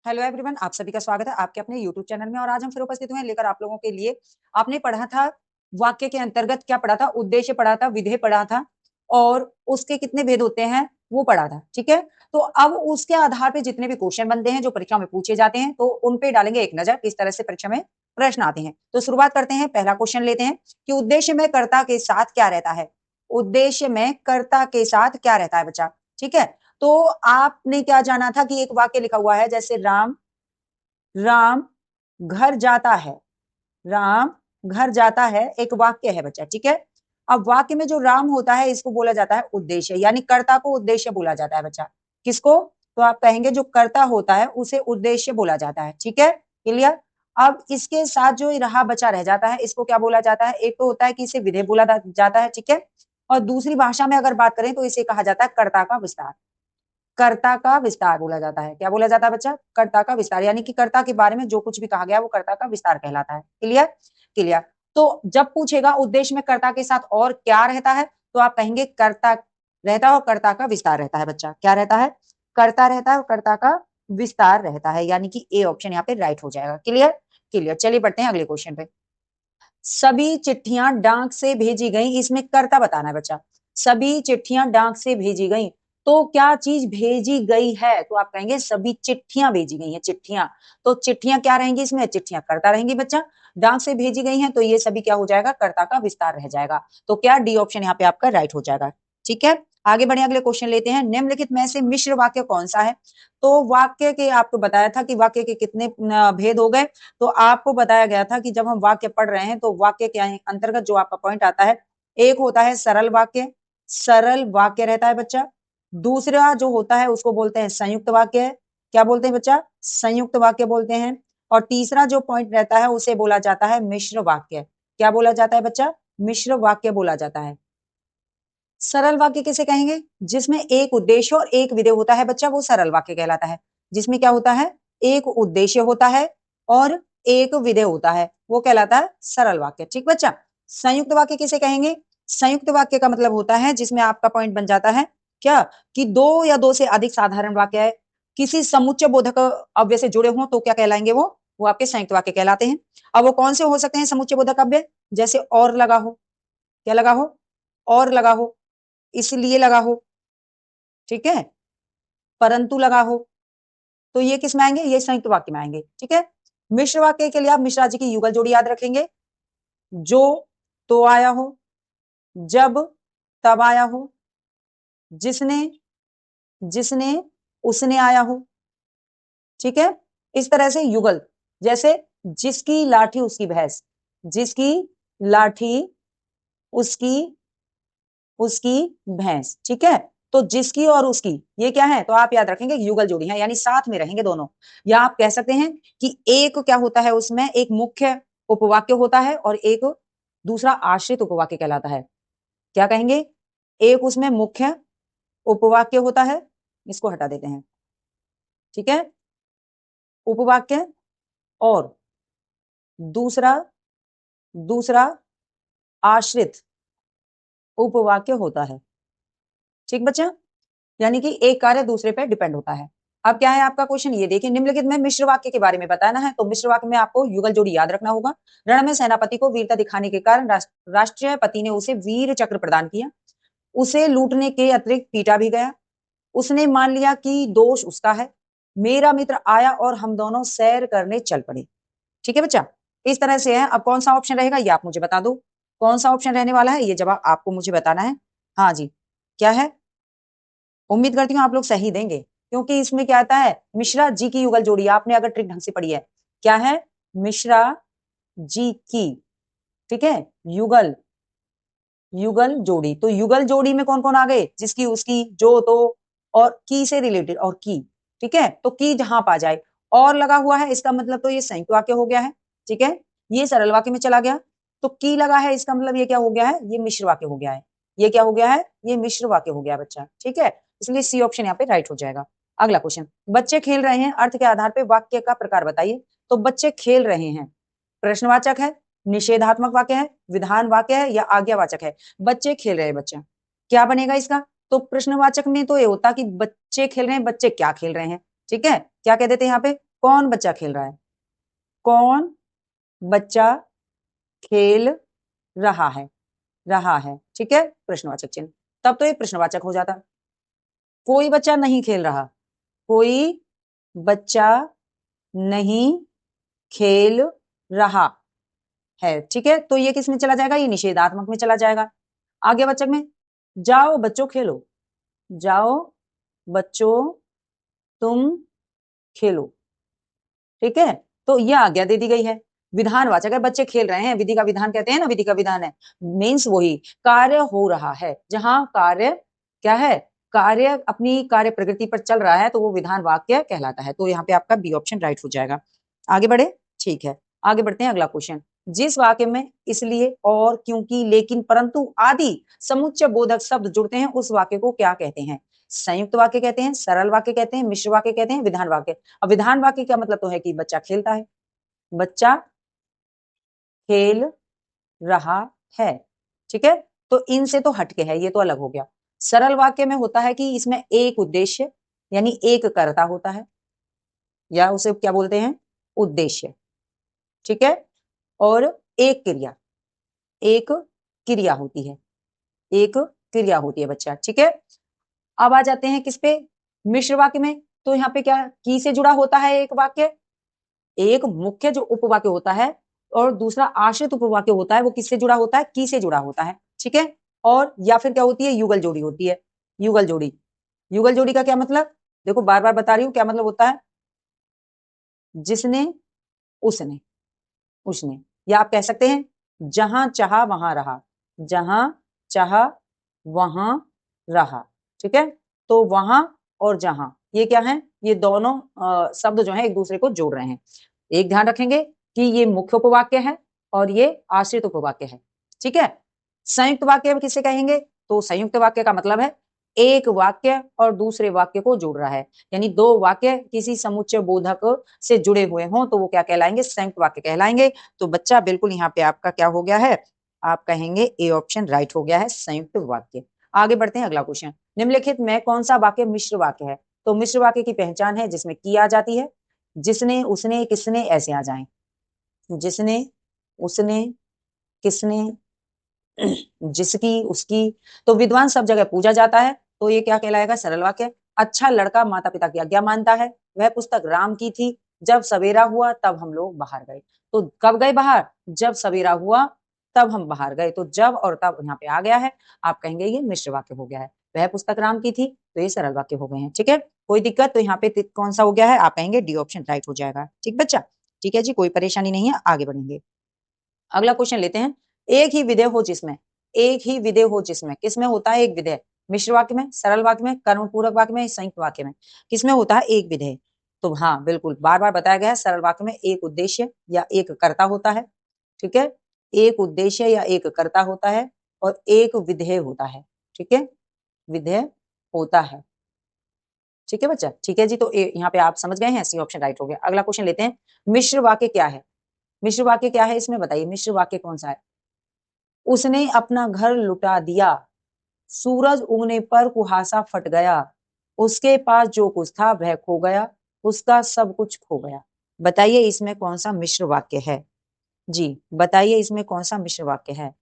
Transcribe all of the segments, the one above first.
Hello everyone, आप सभी का स्वागत है आपके अपने यूट्यूब चैनल में। और आज हम फिर उपस्थित हुए हैं लेकर आप लोगों के लिए। आपने पढ़ा था वाक्य के अंतर्गत, क्या पढ़ा था? उद्देश्य पढ़ा था, विधेय पढ़ा था और उसके कितने भेद होते हैं वो पढ़ा था। ठीक है, तो अब उसके आधार पे जितने भी क्वेश्चन बनते हैं जो परीक्षा में पूछे जाते हैं तो उन पे डालेंगे एक नजर, किस तरह से परीक्षा में प्रश्न आते हैं। तो शुरुआत करते हैं, पहला क्वेश्चन लेते हैं कि उद्देश्य में कर्ता के साथ क्या रहता है। उद्देश्य में कर्ता के साथ क्या रहता है बच्चा? ठीक है, तो आपने क्या जाना था कि एक वाक्य लिखा हुआ है, जैसे राम राम घर जाता है। राम घर जाता है एक वाक्य है बच्चा। ठीक है, अब वाक्य में जो राम होता है इसको बोला जाता है उद्देश्य, यानी कर्ता को उद्देश्य बोला जाता है बच्चा। किसको? तो आप कहेंगे जो कर्ता होता है उसे उद्देश्य बोला जाता है। ठीक है, क्लियर। अब इसके साथ जो रहा बचा रह जाता है इसको क्या बोला जाता है? एक तो होता है कि इसे विधेय बोला जाता है। ठीक है, और दूसरी भाषा में अगर बात करें तो इसे कहा जाता है कर्ता का विस्तार। कर्ता का विस्तार बोला जाता है। क्या बोला जाता है बच्चा? कर्ता का विस्तार, यानी कि कर्ता के बारे में जो कुछ भी कहा गया वो कर्ता का विस्तार कहलाता है। Clear clear. तो जब पूछेगा उद्देश्य में कर्ता के साथ और क्या रहता है तो आप कहेंगे कर्ता रहता है और कर्ता का विस्तार रहता है बच्चा। क्या रहता है? कर्ता रहता है और कर्ता का विस्तार रहता है, यानी कि ए ऑप्शन यहाँ पे राइट हो जाएगा। Clear clear. चलिए बढ़ते हैं अगले क्वेश्चन पे। सभी चिट्ठियां डाक से भेजी गई, इसमें कर्ता बताना है बच्चा। सभी चिट्ठियां डाक से भेजी गई, तो क्या चीज भेजी गई है? तो आप कहेंगे सभी चिट्ठियां भेजी गई हैं। चिट्ठियां, तो चिट्ठियां क्या रहेंगी इसमें? चिट्ठियां कर्ता रहेंगी बच्चा। डाक से भेजी गई हैं तो ये सभी क्या हो जाएगा? कर्ता का विस्तार रह जाएगा। तो क्या डी ऑप्शन यहाँ पे आपका राइट हो जाएगा। ठीक है, आगे बढ़े, अगले क्वेश्चन लेते हैं। निम्नलिखित में से मिश्र वाक्य कौन सा है? तो वाक्य के आपको बताया था कि वाक्य के कितने भेद हो गए। तो आपको बताया गया था कि जब हम वाक्य पढ़ रहे हैं तो वाक्य के अंतर्गत जो आपका पॉइंट आता है, एक होता है सरल वाक्य। सरल वाक्य रहता है बच्चा। दूसरा जो होता है उसको बोलते हैं संयुक्त वाक्य। क्या बोलते हैं बच्चा? संयुक्त वाक्य बोलते हैं। और तीसरा जो पॉइंट रहता है उसे बोला जाता है मिश्र वाक्य। क्या बोला जाता है बच्चा? मिश्र वाक्य बोला जाता है। सरल वाक्य किसे कहेंगे? जिसमें एक उद्देश्य और एक विधेय होता है बच्चा, वो सरल वाक्य कहलाता है। जिसमें क्या होता है? एक उद्देश्य होता है और एक विधेय होता है, वो कहलाता है सरल वाक्य। ठीक बच्चा। संयुक्त वाक्य किसे कहेंगे? संयुक्त वाक्य का मतलब होता है जिसमें आपका पॉइंट बन जाता है क्या, कि दो या दो से अधिक साधारण वाक्य है किसी समुच्चय बोधक अव्यय से जुड़े हों तो क्या कहलाएंगे? वो आपके संयुक्त वाक्य कहलाते हैं। अब वो कौन से हो सकते हैं समुच्चय बोधक अव्यय? जैसे और लगा हो। क्या लगा हो? और लगा हो, इसलिए लगा हो, ठीक है, परंतु लगा हो, तो ये किस में आएंगे? ये संयुक्त वाक्य में आएंगे। ठीक है, मिश्र वाक्य के लिए आप मिश्रा जी की युगल जोड़ी याद रखेंगे। जो तो आया हो, जब तब आया हो, जिसने जिसने उसने आया हो। ठीक है, इस तरह से युगल, जैसे जिसकी लाठी उसकी भैंस, जिसकी लाठी उसकी उसकी भैंस। ठीक है, तो जिसकी और उसकी ये क्या है? तो आप याद रखेंगे युगल जोड़ी है, यानी साथ में रहेंगे दोनों। या आप कह सकते हैं कि एक क्या होता है उसमें, एक मुख्य उपवाक्य होता है और एक दूसरा आश्रित उपवाक्य कहलाता है। क्या कहेंगे? एक उसमें मुख्य उपवाक्य होता है, इसको हटा देते हैं। ठीक है, उपवाक्य, और दूसरा दूसरा आश्रित उपवाक्य होता है। ठीक बच्चा, यानी कि एक कार्य दूसरे पे डिपेंड होता है। अब क्या है आपका क्वेश्चन, ये देखिए, निम्नलिखित में मिश्र वाक्य के बारे में बताना है। तो मिश्र वाक्य में आपको युगल जोड़ी याद रखना होगा। रण में सेनापति को वीरता दिखाने के कारण राष्ट्रपति ने उसे वीर चक्र प्रदान किया। उसे लूटने के अतिरिक्त पीटा भी गया। उसने मान लिया कि दोष उसका है। मेरा मित्र आया और हम दोनों सैर करने चल पड़े। ठीक है बच्चा, इस तरह से है। अब कौन सा ऑप्शन रहेगा ये आप मुझे बता दो, कौन सा ऑप्शन रहने वाला है, ये जवाब आपको मुझे बताना है। हाँ जी, क्या है? उम्मीद करती हूँ आप लोग सही देंगे, क्योंकि इसमें क्या आता है? मिश्रा जी की युगल जोड़ी, आपने अगर ट्रिक ढंग से पढ़ी है। क्या है? मिश्रा जी की, ठीक है, युगल युगल जोड़ी। तो युगल जोड़ी में कौन कौन आ गए? जिसकी उसकी, जो तो, और की से रिलेटेड, और की। ठीक है, तो की जहां पा जाए और लगा हुआ है इसका मतलब तो ये संयुक्त वाक्य हो गया है। ठीक है, ये सरल वाक्य में चला गया। तो की लगा है इसका मतलब ये क्या हो गया है? ये मिश्र वाक्य हो गया है। ये क्या हो गया है? ये मिश्र वाक्य हो गया बच्चा। ठीक है, इसलिए सी ऑप्शन यहाँ पे राइट हो जाएगा। अगला क्वेश्चन, बच्चे खेल रहे हैं, अर्थ के आधार पे वाक्य का प्रकार बताइए। तो बच्चे खेल रहे हैं प्रश्नवाचक है, निषेधात्मक वाक्य है, विधान वाक्य है, या आज्ञावाचक है? बच्चे खेल रहे हैं बच्चा, क्या बनेगा इसका? तो प्रश्नवाचक में तो ये होता कि बच्चे खेल रहे हैं, बच्चे क्या खेल रहे हैं। ठीक है, क्या कह देते हैं यहाँ पे? कौन बच्चा खेल रहा है, कौन बच्चा खेल रहा है, ठीक है, प्रश्नवाचक चिन्ह, तब तो ये प्रश्नवाचक हो जाता। कोई बच्चा नहीं खेल रहा, कोई बच्चा नहीं खेल रहा है, ठीक है, तो ये किस में चला जाएगा, ये निषेधात्मक में चला जाएगा। आगे वाचक में, जाओ बच्चों खेलो, जाओ बच्चों तुम खेलो, ठीक है, तो यह आज्ञा दे दी गई है। विधानवाचक है, बच्चे खेल रहे हैं, विधि का विधान कहते हैं ना, विधि का विधान है, मीन्स वही कार्य हो रहा है, जहां कार्य क्या है, कार्य अपनी कार्य प्रकृति पर चल रहा है, तो वो विधान वाक्य कहलाता है। तो यहाँ पे आपका बी ऑप्शन राइट हो जाएगा। आगे बढ़े, ठीक है, आगे बढ़ते हैं अगला क्वेश्चन। जिस वाक्य में इसलिए, और, क्योंकि, लेकिन, परंतु आदि समुच्चय बोधक शब्द जुड़ते हैं, उस वाक्य को क्या कहते हैं? संयुक्त वाक्य कहते हैं, सरल वाक्य कहते हैं, मिश्र वाक्य कहते हैं, विधान वाक्य। अब विधान वाक्य का मतलब तो है कि बच्चा खेलता है, बच्चा खेल रहा है, ठीक है, तो इनसे तो हटके है, ये तो अलग हो गया। सरल वाक्य में होता है कि इसमें एक उद्देश्य यानी एक कर्ता होता है, या उसे क्या बोलते हैं, उद्देश्य, ठीक है, और एक क्रिया, एक क्रिया होती है, एक क्रिया होती है बच्चा, ठीक है। अब आ जाते हैं किस पे, मिश्र वाक्य में। तो यहाँ पे क्या की से जुड़ा होता है एक वाक्य, एक मुख्य जो उपवाक्य होता है, और दूसरा आश्रित उपवाक्य होता है, वो किससे जुड़ा होता है, की से जुड़ा होता है, ठीक है। और या फिर क्या होती है, युगल जोड़ी होती है, युगल जोड़ी। युगल जोड़ी का क्या मतलब, देखो बार बार बता रही हूँ, क्या मतलब होता है, जिसने, उसने, उसने, या आप कह सकते हैं जहां चाहा वहां रहा, जहां चाहा वहां रहा, ठीक है। तो वहां और जहां, ये क्या है, ये दोनों शब्द जो है एक दूसरे को जोड़ रहे हैं। एक ध्यान रखेंगे कि ये मुख्य उपवाक्य है और ये आश्रित उपवाक्य है, ठीक है। संयुक्त वाक्य किसे कहेंगे, तो संयुक्त वाक्य का मतलब है एक वाक्य और दूसरे वाक्य को जोड़ रहा है, यानी दो वाक्य किसी समुच्चय बोधक से जुड़े हुए हों तो वो क्या कहलाएंगे, संयुक्त वाक्य कहलाएंगे। तो बच्चा बिल्कुल यहाँ पे आपका क्या हो गया है, आप कहेंगे ए ऑप्शन राइट हो गया है, संयुक्त वाक्य। आगे बढ़ते हैं अगला क्वेश्चन। निम्नलिखित में कौन सा वाक्य मिश्र वाक्य है? तो मिश्र वाक्य की पहचान है जिसमें की आ जाती है, जिसने, उसने, किसने ऐसे आ जाए, जिसने, उसने, किसने, जिसकी, उसकी। तो विद्वान सब जगह पूजा जाता है, तो ये क्या कहलाएगा, सरल वाक्य। अच्छा लड़का माता पिता की आज्ञा मानता है, वह पुस्तक राम की थी, जब सवेरा हुआ तब हम लोग बाहर गए। तो कब गए बाहर, जब सवेरा हुआ तब हम बाहर गए, तो जब और तब यहाँ पे आ गया है, आप कहेंगे ये मिश्र वाक्य हो गया है। वह पुस्तक राम की थी, तो ये सरल वाक्य हो गए हैं, ठीक है। कोई दिक्कत, तो यहाँ पे कौन सा हो गया है, आप कहेंगे डी ऑप्शन राइट हो जाएगा, ठीक बच्चा, ठीक है जी, कोई परेशानी नहीं है, आगे बढ़ेंगे। अगला क्वेश्चन लेते हैं। एक ही विधेय हो जिसमें, एक ही विधेय हो जिसमें, किसमें होता है एक विधेय, मिश्र वाक्य में, सरल वाक्य में, कर्म पूरक वाक्य में, संयुक्त वाक्य में, किसमें होता है एक विधेय? तो हाँ बिल्कुल, बार बार बताया गया है, सरल वाक्य में एक उद्देश्य या एक कर्ता होता है, ठीक है, एक उद्देश्य या एक कर्ता होता है, और एक विधेय होता है, ठीक है, विधेय होता है, ठीक है बच्चा, ठीक है जी। तो यहाँ पे आप समझ गए हैं, सी ऑप्शन राइट हो गया। अगला क्वेश्चन लेते हैं। मिश्र वाक्य क्या है, मिश्र वाक्य क्या है इसमें बताइए, मिश्र वाक्य कौन सा है? उसने अपना घर लुटा दिया, सूरज उगने पर कुहासा फट गया, उसके पास जो कुछ था वह खो गया, उसका सब कुछ खो गया। बताइए इसमें कौन सा मिश्र वाक्य है? जी बताइए इसमें कौन सा मिश्र वाक्य है?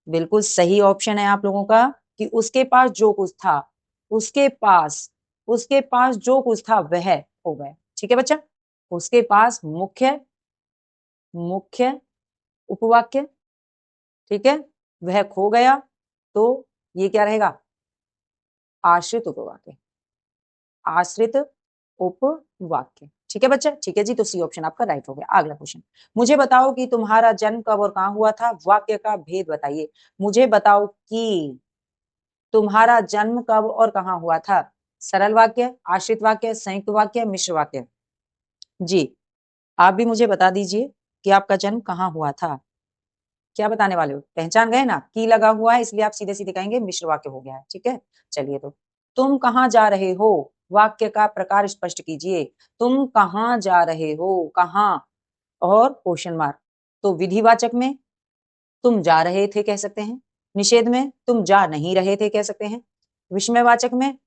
बिल्कुल सही ऑप्शन है आप लोगों का कि उसके पास जो कुछ था, उसके पास, उसके पास जो कुछ था वह हो गया, ठीक है बच्चा। उसके पास मुख्य, मुख्य उपवाक्य, ठीक है, वह खो गया, तो ये क्या रहेगा, आश्रित उपवाक्य, आश्रित उपवाक्य, ठीक है बच्चा, ठीक है जी। तो सी ऑप्शन आपका राइट हो गया। अगला क्वेश्चन, मुझे बताओ कि तुम्हारा जन्म कब और कहां हुआ था, वाक्य का भेद बताइए। मुझे बताओ कि तुम्हारा जन्म कब और कहां हुआ था, सरल वाक्य, आश्रित वाक्य, संयुक्त वाक्य, मिश्र वाक्य। जी आप भी मुझे बता दीजिए कि आपका जन्म कहां हुआ था। क्या बताने वाले हो, पहचान गए ना, की लगा हुआ है इसलिए आप सीधे सीधे कहेंगे मिश्र वाक्य हो गया है, ठीक है। चलिए, तो तुम कहाँ जा रहे हो, वाक्य का प्रकार स्पष्ट कीजिए। तुम कहाँ जा रहे हो, कहाँ और क्वेश्चन मार्क। तो विधिवाचक में तुम जा रहे थे कह सकते हैं, निषेध में तुम जा नहीं रहे थे कह सकते हैं, विस्मयवाचक में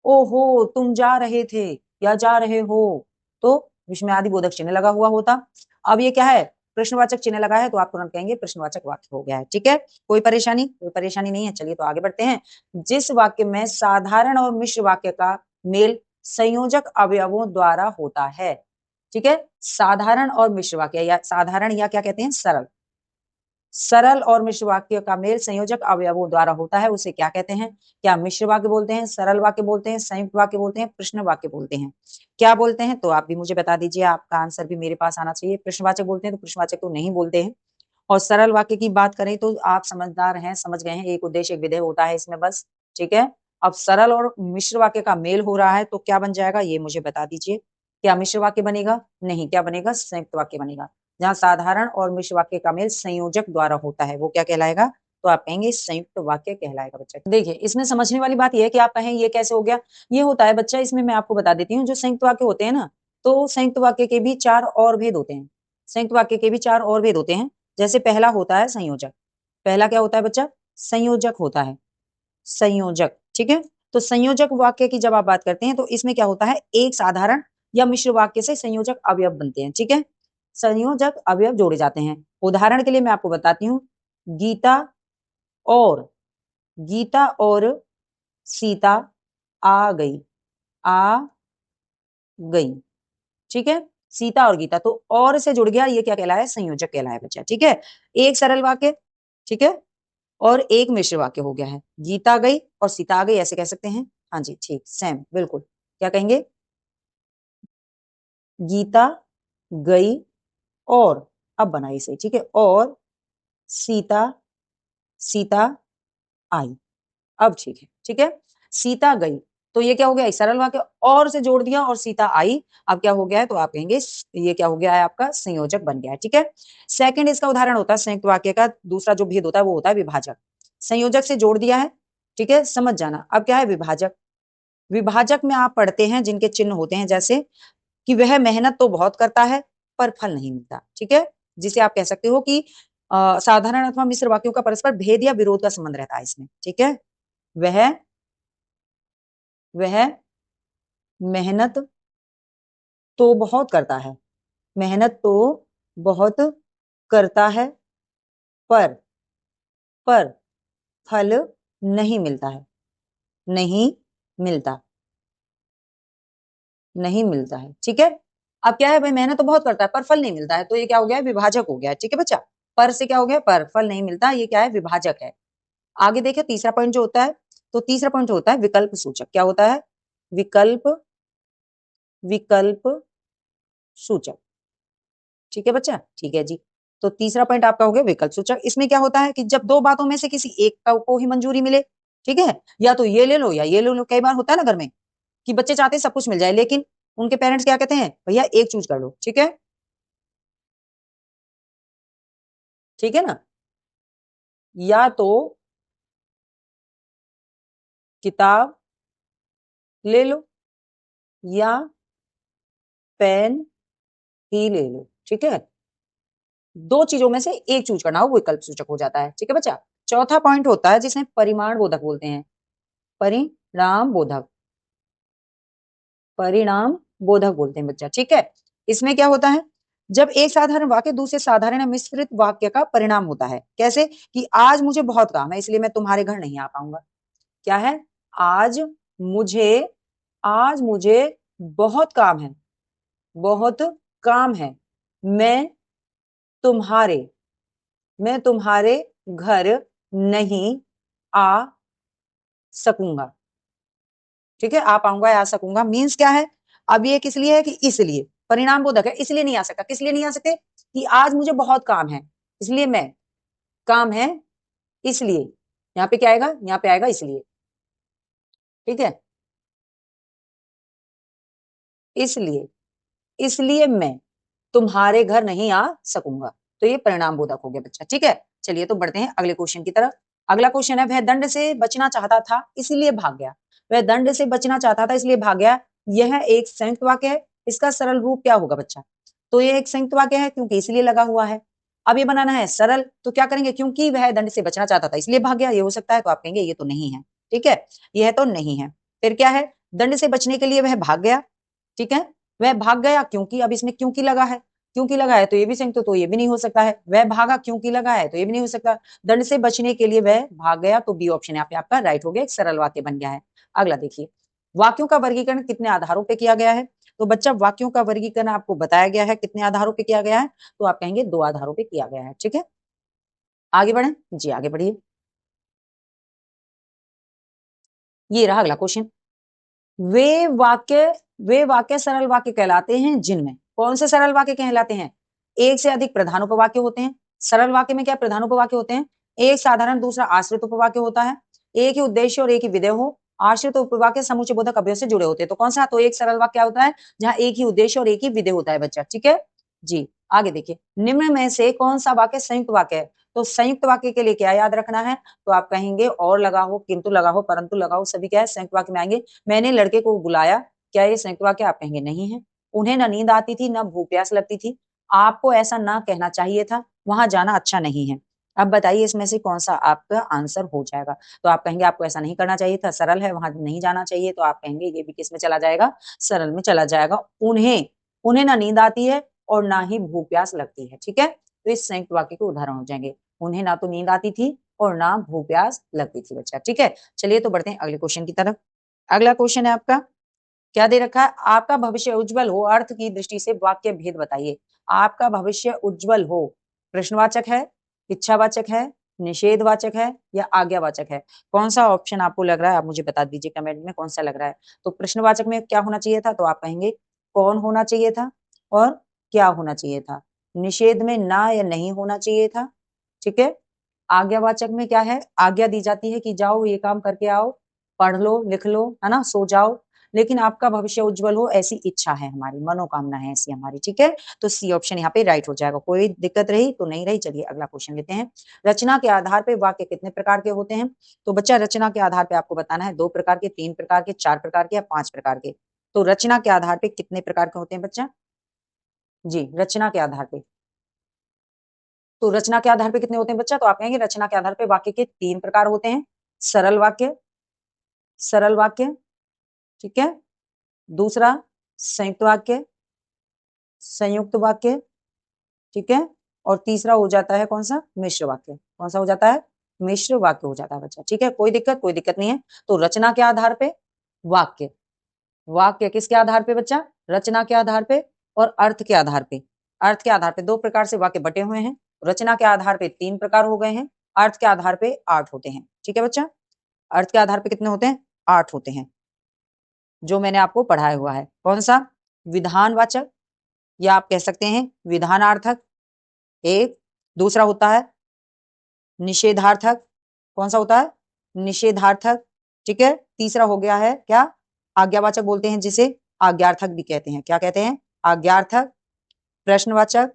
ओहो तुम जा रहे थे या जा रहे हो, तो विस्मयादि बोधक चिन्ह लगा हुआ होता। अब ये क्या है, प्रश्नवाचक चिन्ह लगा है, तो आप तुरंत कहेंगे प्रश्नवाचक वाक्य हो गया है। ठीक है, कोई परेशानी नहीं है। चलिए तो आगे बढ़ते हैं। जिस वाक्य में साधारण और मिश्र वाक्य का मेल संयोजक अवयवों द्वारा होता है। ठीक है, साधारण और मिश्र वाक्य, या साधारण या क्या कहते हैं, सरल और मिश्र वाक्य का मेल संयोजक अवयवों द्वारा होता है, उसे क्या कहते हैं? क्या मिश्र वाक्य बोलते हैं, सरल वाक्य बोलते हैं, संयुक्त वाक्य बोलते हैं, प्रश्न वाक्य बोलते हैं? क्या बोलते हैं? तो आप भी मुझे बता दीजिए, आपका आंसर भी मेरे पास आना चाहिए। प्रश्नवाचक बोलते हैं तो प्रश्नवाचक तो नहीं बोलते हैं। और सरल वाक्य की बात करें तो आप समझदार हैं, समझ गए हैं, एक उद्देश्य एक विधेय होता है इसमें बस। ठीक है, अब सरल और मिश्र वाक्य का मेल हो रहा है तो क्या बन जाएगा, ये मुझे बता दीजिए। क्या मिश्र वाक्य बनेगा? नहीं, क्या बनेगा? संयुक्त वाक्य बनेगा। जहां साधारण और मिश्र वाक्य का मेल संयोजक द्वारा होता है वो क्या कहलाएगा? तो आप कहेंगे संयुक्त वाक्य कहलाएगा बच्चा। देखिए, इसमें समझने वाली बात यह है कि आप कहें ये कैसे हो गया, ये होता है बच्चा, इसमें मैं आपको बता देती हूँ। जो संयुक्त वाक्य होते हैं ना, तो संयुक्त वाक्य के भी 4 और भेद होते हैं। संयुक्त वाक्य के भी 4 और भेद होते हैं। जैसे पहला होता है संयोजक। पहला क्या होता है बच्चा? संयोजक होता है, संयोजक। ठीक है, तो संयोजक वाक्य की जब आप बात करते हैं तो इसमें क्या होता है, एक साधारण या मिश्र वाक्य से संयोजक अवयव बनते हैं। ठीक है, संयोजक अवयव जोड़े जाते हैं। उदाहरण के लिए मैं आपको बताती हूँ, गीता और सीता आ गई, आ गई। ठीक है, सीता और गीता, तो और से जुड़ गया, ये क्या कहलाया? संयोजक कहलाया बच्चा। ठीक है, एक सरल वाक्य, ठीक है, और एक मिश्र वाक्य हो गया है। गीता गई और सीता आ गई, ऐसे कह सकते हैं। हाँ जी, ठीक, सेम, बिल्कुल। क्या कहेंगे? गीता गई और, अब बनाई सही, ठीक है, और सीता सीता आई। अब ठीक है, ठीक है, सीता गई, तो ये क्या हो गया? एक सरल वाक्य, और से जोड़ दिया और सीता आई। अब क्या हो गया है? तो आप कहेंगे ये क्या हो गया है? आपका संयोजक बन गया है। ठीक है, सेकंड इसका उदाहरण होता है संयुक्त वाक्य का दूसरा जो भेद होता है वो होता है विभाजक। संयोजक से जोड़ दिया है, ठीक है, समझ जाना। अब क्या है? विभाजक। विभाजक में आप पढ़ते हैं जिनके चिन्ह होते हैं, जैसे कि वह मेहनत तो बहुत करता है पर फल नहीं मिलता। ठीक है, जिसे आप कह सकते हो कि साधारण अथवा मिश्र वाक्यों का परस्पर भेद या विरोध का संबंध रहता है इसमें। ठीक है, वह वह मेहनत तो बहुत करता है, मेहनत तो बहुत करता है, पर पर फल नहीं मिलता है, नहीं मिलता, नहीं मिलता है। ठीक है, अब क्या है भाई, मेहनत तो बहुत करता है पर फल नहीं मिलता है, तो ये क्या हो गया? विभाजक हो गया। ठीक है बच्चा, पर से क्या हो गया? पर, फल नहीं मिलता, ये क्या है? विभाजक है। आगे देखिए तीसरा पॉइंट जो होता है, तो तीसरा पॉइंट होता है विकल्प सूचक। क्या होता है? विकल्प विकल्प सूचक। ठीक है बच्चा, ठीक है जी। तो तीसरा पॉइंट आपका हो गया विकल्प सूचक। इसमें क्या होता है कि जब दो बातों में से किसी एक को ही मंजूरी मिले, ठीक है, या तो ये ले लो या ये ले लो। कई बार होता है ना घर में कि बच्चे चाहते हैं सब कुछ मिल जाए, लेकिन उनके पेरेंट्स क्या कहते हैं, भैया एक चूज कर लो। ठीक है, ठीक है ना, या तो किताब ले लो या पेन ही ले लो। ठीक है, दो चीजों में से एक चूज करना हो, वो विकल्प सूचक हो जाता है। ठीक है बच्चा, चौथा पॉइंट होता है जिसे परिमाण बोधक बोलते हैं। परिणाम बोधक, परिणाम बोधक बोलते हैं बच्चा। ठीक है, इसमें क्या होता है, जब एक साधारण वाक्य दूसरे साधारण मिश्रित वाक्य का परिणाम होता है। कैसे? कि आज मुझे बहुत काम है इसलिए मैं तुम्हारे घर नहीं आ पाऊंगा। क्या है? आज मुझे आज मुझे बहुत काम है, बहुत काम है, मैं तुम्हारे मैं तुम्हारे घर नहीं आ सकूंगा। ठीक है, आ पाऊंगा या आ सकूंगा मीन्स क्या है? अब ये किस लिए है कि इसलिए, परिणाम बोधक है, इसलिए नहीं आ सकता। किस लिए नहीं आ सकते? कि आज मुझे बहुत काम है इसलिए मैं, काम है इसलिए, यहाँ पे क्या आएगा? यहाँ पे आएगा इसलिए। ठीक है, इसलिए, इसलिए मैं तुम्हारे घर नहीं आ सकूंगा। तो ये परिणाम बोधक हो गया बच्चा। ठीक है, चलिए तो बढ़ते हैं अगले क्वेश्चन की तरफ। अगला क्वेश्चन है, वह दंड से बचना चाहता था इसलिए भाग गया। वह दंड से बचना चाहता था इसलिए भाग गया, यह एक संयुक्त वाक्य है। इसका सरल रूप क्या होगा बच्चा? तो ये एक संयुक्त वाक्य है क्योंकि इसलिए लगा हुआ है। अब ये बनाना है सरल, तो क्या करेंगे? क्योंकि वह दंड से बचना चाहता था इसलिए भाग गया, ये हो सकता है, तो आप कहेंगे ये तो नहीं है। ठीक है, यह तो नहीं है। फिर क्या है? दंड से बचने के लिए वह भाग गया। ठीक है, वह भाग गया क्योंकि, अब इसमें क्योंकि लगा है, क्योंकि लगा है तो ये भी संयुक्त, तो ये भी नहीं हो सकता है। वह भागा क्योंकि लगा है तो ये भी नहीं हो सकता। दंड से बचने के लिए वह भाग गया, तो बी ऑप्शन यहाँ पे आपका राइट हो गया, एक सरल वाक्य बन गया है। अगला देखिए, वाक्यों का वर्गीकरण कितने आधारों पे किया गया है? तो बच्चा वाक्यों का वर्गीकरण आपको बताया गया है, कितने आधारों पे किया गया है? तो आप कहेंगे 2 आधारों पे किया गया है। ठीक है, आगे बढ़े जी, आगे बढ़िए। ये रहा अगला क्वेश्चन। वे वाक्य वे वाक्य सरल वाक्य कहलाते हैं जिनमें, कौन से सरल वाक्य कहलाते हैं? एक से अधिक प्रधान उपवाक्य होते हैं। सरल वाक्य में क्या प्रधान उपवाक्य होते हैं? एक साधारण, दूसरा आश्रित उपवाक्य होता है। एक ही उद्देश्य और एक ही विधेय हो। आश्रित उपवाक्य समुच्चय बोधक अवयव से जुड़े होते हैं। तो कौन सा? तो एक सरल वाक्य होता है जहां एक ही उद्देश्य और एक ही विधेय होता है बच्चा। ठीक है जी, आगे देखिए, निम्न में से कौन सा वाक्य संयुक्त वाक्य है? तो संयुक्त वाक्य के लिए क्या याद रखना है? तो आप कहेंगे और लगा हो, किंतु लगा हो, परंतु लगा हो, सभी क्या है संयुक्त वाक्य में आएंगे। मैंने लड़के को बुलाया, क्या ये संयुक्त वाक्य? आप कहेंगे नहीं है। उन्हें न नींद आती थी न भूख प्यास लगती थी। आपको ऐसा ना कहना चाहिए था, वहां जाना अच्छा नहीं है। अब बताइए इसमें से कौन सा आपका आंसर हो जाएगा? तो आप कहेंगे आपको ऐसा नहीं करना चाहिए था, सरल है, वहां नहीं जाना चाहिए, तो आप कहेंगे ये भी किस में चला जाएगा? सरल में चला जाएगा। उन्हें उन्हें ना नींद आती है और ना ही भूख प्यास लगती है। ठीक है, तो इस संयुक्त वाक्य के उदाहरण हो जाएंगे। उन्हें ना तो नींद आती थी और ना भूख प्यास लगती थी बच्चा। ठीक है, चलिए तो बढ़ते हैं अगले क्वेश्चन की तरफ। अगला क्वेश्चन है आपका, क्या दे रखा है? आपका भविष्य उज्जवल हो, अर्थ की दृष्टि से वाक्य भेद बताइए। आपका भविष्य उज्जवल हो प्रश्नवाचक है, इच्छावाचक है, निषेधवाचक है या आज्ञावाचक है? कौन सा ऑप्शन आपको लग रहा है? आप मुझे बता दीजिए कमेंट में, कौन सा लग रहा है। तो प्रश्नवाचक में क्या होना चाहिए था? तो आप कहेंगे कौन होना चाहिए था और क्या होना चाहिए था। निषेध में ना या नहीं होना चाहिए था। ठीक है, आज्ञावाचक में क्या है? आज्ञा दी जाती है कि जाओ ये काम करके आओ, पढ़ लो, लिख लो, है ना, सो जाओ। लेकिन आपका भविष्य उज्जवल हो ऐसी इच्छा है हमारी, मनोकामना है ऐसी हमारी। ठीक है, तो सी ऑप्शन यहाँ पे राइट हो जाएगा। कोई दिक्कत रही तो नहीं रही। चलिए अगला क्वेश्चन लेते हैं। रचना के आधार पे वाक्य कितने प्रकार के होते हैं? तो बच्चा रचना के आधार पे आपको बताना है 2 प्रकार के, 3 प्रकार के, 4 प्रकार के या 5 प्रकार के। तो रचना के आधार पे कितने प्रकार के होते हैं बच्चा? जी, रचना के आधार पे। तो रचना के आधार पे कितने होते हैं बच्चा? तो आप कहेंगे रचना के आधार पे वाक्य के 3 प्रकार होते हैं। सरल वाक्य, सरल वाक्य, ठीक है, दूसरा संयुक्त वाक्य, संयुक्त वाक्य, ठीक है, और तीसरा हो जाता है कौन सा? मिश्र वाक्य। कौन सा हो जाता है? मिश्र वाक्य हो जाता है बच्चा। ठीक है, कोई दिक्कत? कोई दिक्कत नहीं है। तो रचना के आधार पे वाक्य, वाक्य किसके आधार पे बच्चा? रचना के आधार पे और अर्थ के आधार पे। अर्थ के आधार पे 2 प्रकार से वाक्य बटे हुए हैं। रचना के आधार पे 3 प्रकार हो गए हैं, अर्थ के आधार पे 8 होते हैं। ठीक है बच्चा, अर्थ के आधार पे कितने होते हैं? 8 होते हैं, जो मैंने आपको पढ़ाया हुआ है। कौन सा? विधानवाचक, या आप कह सकते हैं विधानार्थक एक, दूसरा होता है निषेधार्थक। कौन सा होता है? निषेधार्थक। ठीक है, तीसरा हो गया है क्या? आज्ञावाचक बोलते हैं जिसे, आज्ञार्थक भी कहते हैं। क्या कहते हैं? आज्ञार्थक, प्रश्नवाचक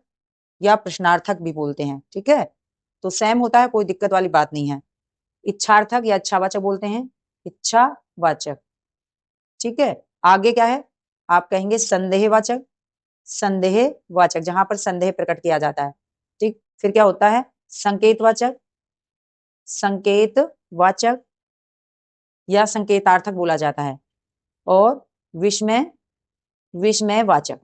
या प्रश्नार्थक भी बोलते हैं। ठीक है, तो सेम होता है, कोई दिक्कत वाली बात नहीं है। इच्छार्थक या इच्छावाचक बोलते हैं, इच्छावाचक। ठीक है, आगे क्या है? आप कहेंगे संदेहवाचक, संदेहवाचक जहां पर संदेह प्रकट किया जाता है। ठीक, फिर क्या होता है? संकेतवाचक, संकेतवाचक या संकेतार्थक बोला जाता है। और विस्मय, विस्मयवाचक।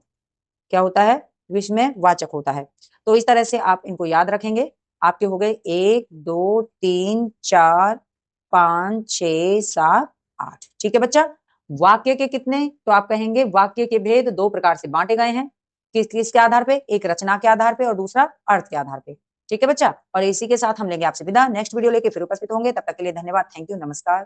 क्या होता है? विस्मयवाचक होता है। तो इस तरह से आप इनको याद रखेंगे। आपके हो गए 1 2 3 4 5 6 7 8। ठीक है बच्चा, वाक्य के कितने? तो आप कहेंगे वाक्य के भेद 2 प्रकार से बांटे गए हैं। किसके आधार पे? एक रचना के आधार पे और दूसरा अर्थ के आधार पे। ठीक है बच्चा, और इसी के साथ हम लेंगे आपसे विदा। नेक्स्ट वीडियो लेके फिर उपस्थित होंगे, तब तक के लिए धन्यवाद। थैंक यू, नमस्कार।